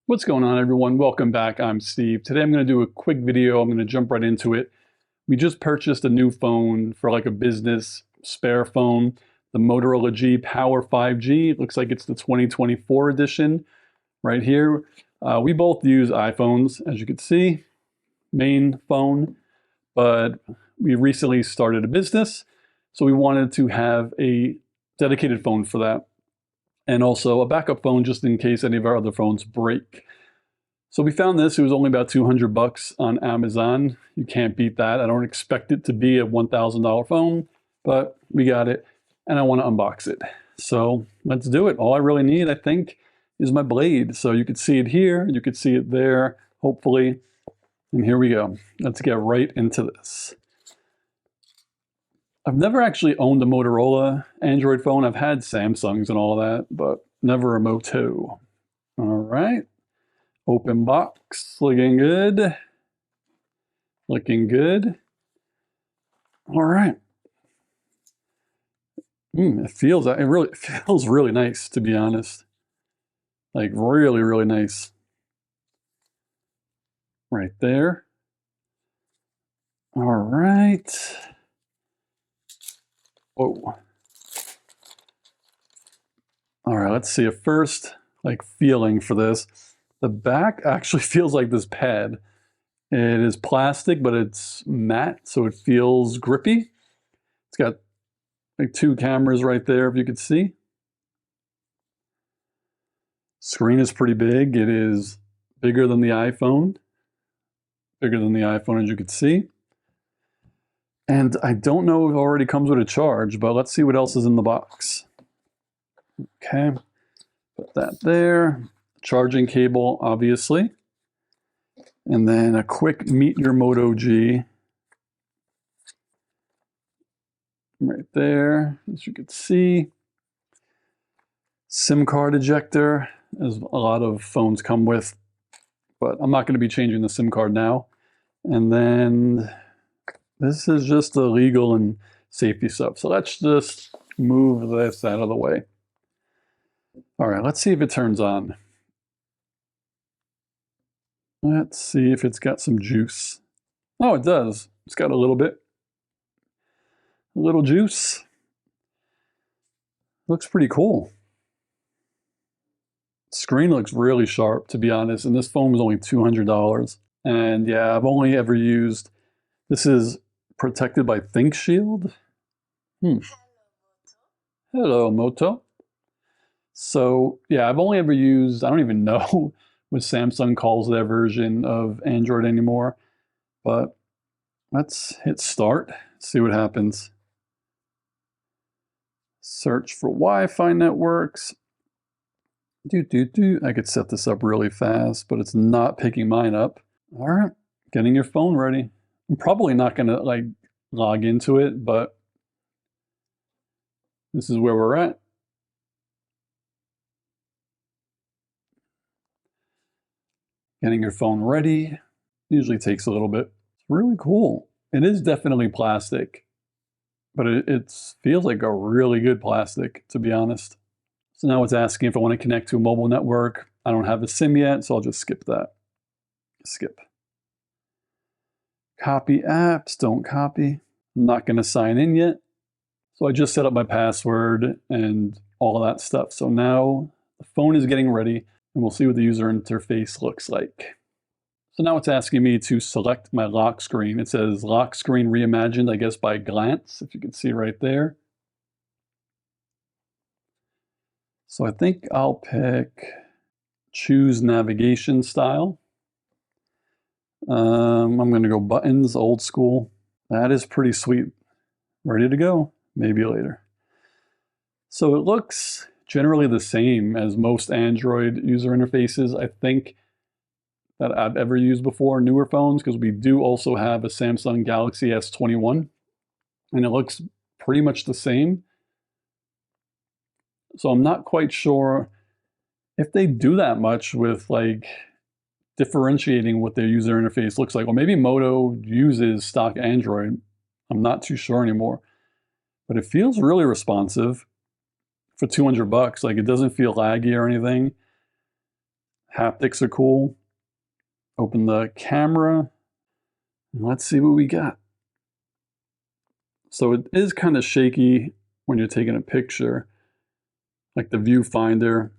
What's going on, everyone? Welcome back. I'm Steve. Today I'm going to do a quick video. I'm going to jump right into it. We just purchased a new phone for like a business spare phone, the Motorola G Power 5G. It looks like it's the 2024 edition right here. We both use iPhones, as you can see, main phone, but we recently started a business, so we wanted to have a dedicated phone for that, and also a backup phone just in case any of our other phones break. So we found this. It was only about 200 bucks on Amazon. You can't beat that. I don't expect it to be a $1,000 phone, but we got it, and I want to unbox it. So let's do it. All I really need, I think, is my blade. So you could see it here, you could see it there, hopefully. And here we go. Let's get right into this. I've never actually owned a Motorola Android phone. I've had Samsungs and all of that, but never a Moto. All right. Open box. Looking good. Looking good. All right. It really feels really nice, to be honest. Like really, really nice. Right there. All right. Whoa. All right, let's see a first feeling for this. The back actually feels like this pad. It is plastic, but it's matte, so it feels grippy. It's got like two cameras right there, if you could see. Screen is pretty big. It is bigger than the iPhone. Bigger than the iPhone, as you could see. And I don't know if it already comes with a charge, but let's see what else is in the box. Okay, put that there. Charging cable, obviously. And then a quick Meet Your Moto G. Right there, as you can see. SIM card ejector, as a lot of phones come with, but I'm not going to be changing the SIM card now. And then this is just the legal and safety stuff. So let's just move this out of the way. All right, let's see if it turns on. Let's see if it's got some juice. Oh, it does. It's got a little bit. A little juice. Looks pretty cool. Screen looks really sharp, to be honest, and this phone was only $200. And yeah, I've only ever used, this is protected by ThinkShield. Hello, Moto. So yeah, I've only ever used, I don't even know what Samsung calls their version of Android anymore, but let's hit start, see what happens. Search for Wi-Fi networks. I could set this up really fast, but it's not picking mine up. All right, getting your phone ready. I'm probably not gonna log into it, but this is where we're at. Getting your phone ready usually takes a little bit. It's really cool. It is definitely plastic, but it feels like a really good plastic, to be honest. So now it's asking if I want to connect to a mobile network. I don't have a SIM yet, so I'll just skip that. Skip. Copy apps, don't copy. I'm not going to sign in yet. So I just set up my password and all of that stuff. So now the phone is getting ready, and we'll see what the user interface looks like. So now it's asking me to select my lock screen. It says lock screen reimagined, I guess, by glance, if you can see right there. So I think I'll pick choose navigation style. I'm going to go buttons, old school. That is pretty sweet. Ready to go. Maybe later. So it looks generally the same as most Android user interfaces, I think, that I've ever used before, newer phones, because we do also have a Samsung Galaxy S21, and it looks pretty much the same. So I'm not quite sure if they do that much with differentiating what their user interface looks like. Well, maybe Moto uses stock Android. I'm not too sure anymore. But it feels really responsive for 200 bucks. Like, it doesn't feel laggy or anything. Haptics are cool. Open the camera, and let's see what we got. So it is kind of shaky when you're taking a picture. Like the viewfinder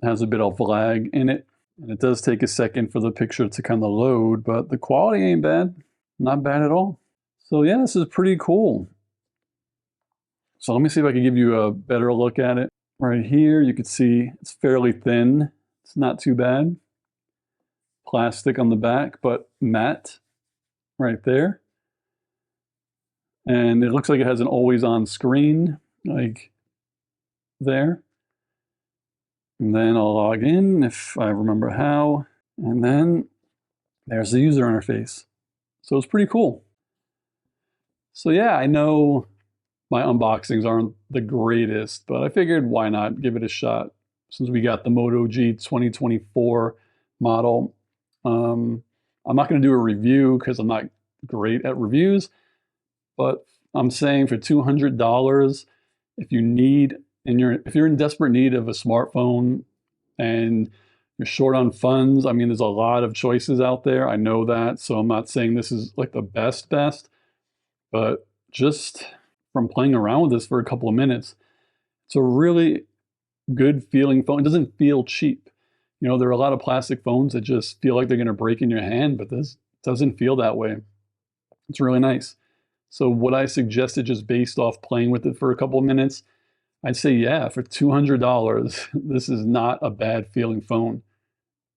has a bit of lag in it. And it does take a second for the picture to kind of load, but the quality ain't bad. Not bad at all. So yeah, this is pretty cool. So let me see if I can give you a better look at it. Right here, you can see it's fairly thin. It's not too bad. Plastic on the back, but matte right there. And it looks like it has an always-on screen, like there. And then I'll log in if I remember how. And then there's the user interface. So it's pretty cool. So yeah, I know my unboxings aren't the greatest, but I figured why not give it a shot since we got the Moto G 2024 model. I'm not going to do a review because I'm not great at reviews, but I'm saying for $200, if you're in desperate need of a smartphone and you're short on funds, I mean, there's a lot of choices out there. I know that, so I'm not saying this is like the best, but just from playing around with this for a couple of minutes, it's a really good feeling phone. It doesn't feel cheap. You know, there are a lot of plastic phones that just feel like they're going to break in your hand, but this doesn't feel that way. It's really nice. So what I suggested, just based off playing with it for a couple of minutes, I'd say, yeah, for $200, this is not a bad feeling phone.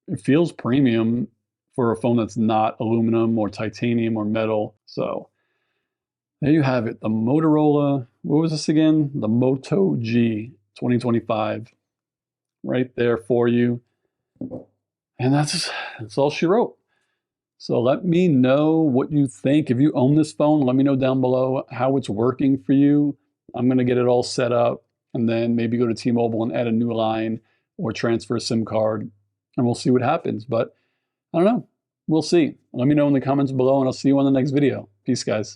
It feels premium for a phone that's not aluminum or titanium or metal. So there you have it. The Motorola, what was this again? The Moto G 2025. Right there for you. And that's all she wrote. So let me know what you think. If you own this phone, let me know down below how it's working for you. I'm going to get it all set up and then maybe go to T-Mobile and add a new line or transfer a SIM card, and we'll see what happens. But I don't know. We'll see. Let me know in the comments below, and I'll see you on the next video. Peace, guys.